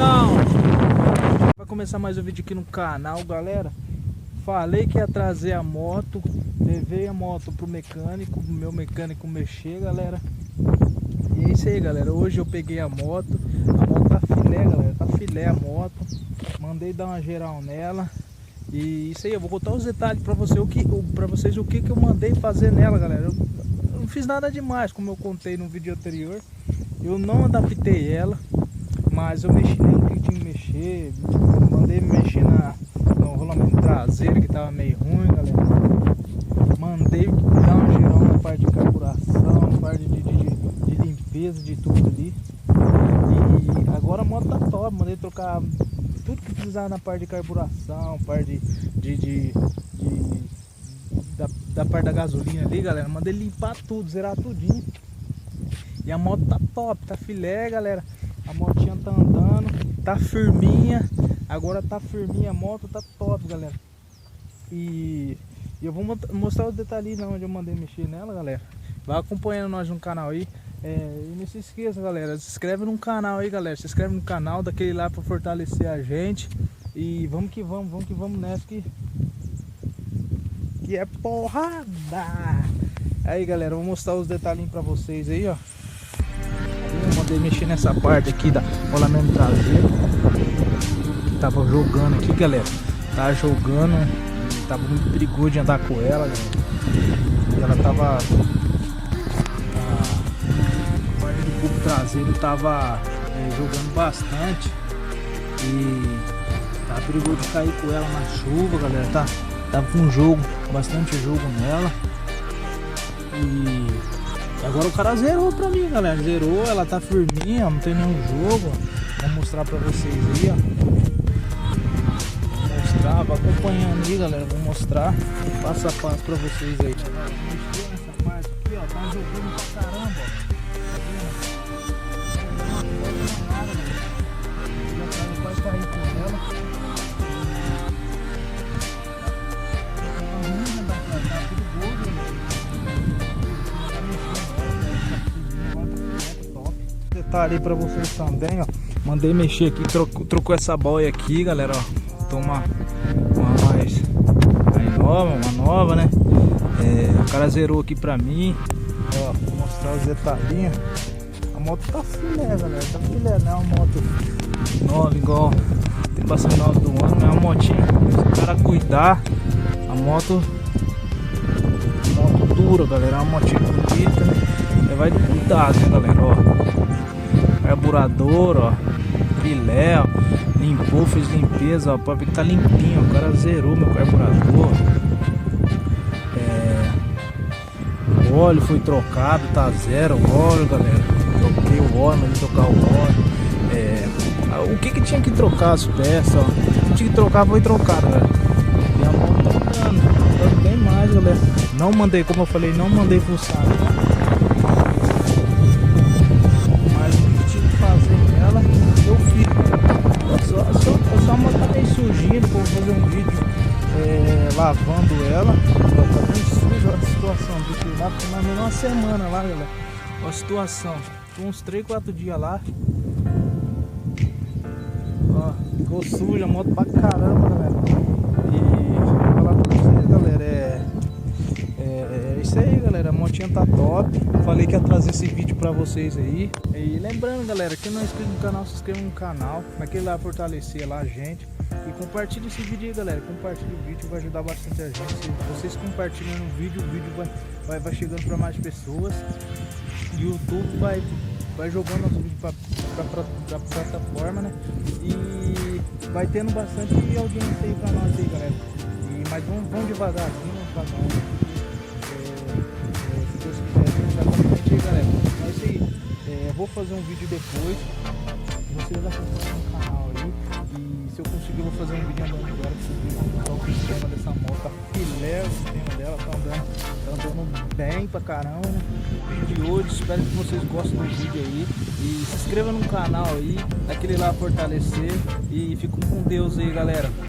Então, vai começar mais um vídeo aqui no canal, galera. Falei que ia trazer a moto, levei a moto pro mecânico, meu mecânico mexer, galera. E é isso aí, galera. Hoje eu peguei a moto tá filé, galera, tá filé a moto. Mandei dar uma geral nela. E isso aí, eu vou contar os detalhes pra vocês o que eu mandei fazer nela, galera. Eu não fiz nada demais, como eu contei no vídeo anterior. Eu não adaptei ela, mas eu mexi nela que tinha que mexer. Mandei mexer no rolamento traseiro, que tava meio ruim, galera. Mandei dar uma geral na parte de carburação, na parte de limpeza de tudo ali. E agora a moto tá top, mandei trocar tudo que precisava na parte de carburação, parte da parte da gasolina ali, galera. Mandei limpar tudo, zerar tudinho. E a moto tá top, tá filé, galera. A motinha tá andando, tá firminha. Agora tá firminha, a moto tá top, galera. E eu vou mostrar os detalhes onde eu mandei mexer nela, galera. Vai acompanhando nós no canal aí. E não se esqueça, galera, se inscreve no canal aí, galera. Se inscreve no canal, daquele lá pra fortalecer a gente. E vamos que vamos nessa que é porrada. Aí, galera, vou mostrar os detalhinhos pra vocês aí, ó. Eu mandei mexer nessa parte aqui da rolamento traseiro. Tava jogando aqui, galera. Tava jogando, tava muito perigoso de andar com ela, galera. E ela tava... O cubo traseiro tava jogando bastante. E tava perigoso de cair com ela na chuva, galera. Tava com bastante jogo nela. E agora o cara zerou pra mim, galera. Zerou, ela tá firminha, não tem nenhum jogo. Vou mostrar pra vocês aí, ó. Vou mostrar, vai acompanhando aí, galera. Vou mostrar passo a passo pra vocês aí. Mexeu nessa parte aqui, ó. Tá jogando pra caramba, ó. Vai cair com ela. Detalhe pra vocês também, ó. Mandei mexer aqui, trocou essa boia aqui, galera, ó. Toma uma nova, né? O cara zerou aqui pra mim. Ó, vou mostrar os detalhinhos. A moto tá filé, galera, tá filé, não é uma moto nova igual tem bastante nova do ano, é uma motinha, se o cara cuidar, a moto dura, galera, é uma motinha bonita, né? Vai de cuidado, né, galera, ó. Carburador, ó, filé, ó. Limpou, fez limpeza, ó, pode ver que tá limpinho, o cara zerou meu carburador. O óleo foi trocado, tá zero o óleo, galera. Troquei o óleo, mas trocar o óleo. O que tinha que trocar as peças, ó. O que tinha que trocar foi trocado, galera. E a moto tá andando bem mais, galera. Não mandei, como eu falei, não mandei fuçar, né? Mas o que tinha que fazer nela, eu fiz. Só a moto tá meio sujinha, depois vou fazer um vídeo lavando ela. Tá bem suja a situação, porque lá foi mais ou menos uma semana lá, galera. Olha a situação, tô uns 3, 4 dias lá. Ó, ficou suja a moto pra caramba, galera. E vou falar pra vocês, galera, é isso aí, galera. A motinha tá top. Falei que ia trazer esse vídeo pra vocês aí. E lembrando, galera, quem não é inscrito no canal, se inscreva no canal. Naquele lá fortalecer lá a gente. E compartilhe esse vídeo aí, galera. Compartilhe o vídeo, vai ajudar bastante a gente. Se vocês compartilham o vídeo vai chegando pra mais pessoas. E o YouTube vai jogando os vídeos pra plataforma, né? E vai tendo bastante audiência aí pra nós aí, galera. Mas vamos devagarzinho, se Deus quiser, já comente aí, galera. É isso aí. Vou fazer um vídeo depois. Vocês acompanham no canal aí. E se eu conseguir, eu vou fazer um vídeo andando agora pra vocês verem o sistema dessa moto. A filé, o sistema dela tá andando bem pra caramba, né? O vídeo de hoje, espero que vocês gostem do vídeo aí. E se inscreva no canal aí, aquele lá fortalecer. E fico com Deus aí, galera.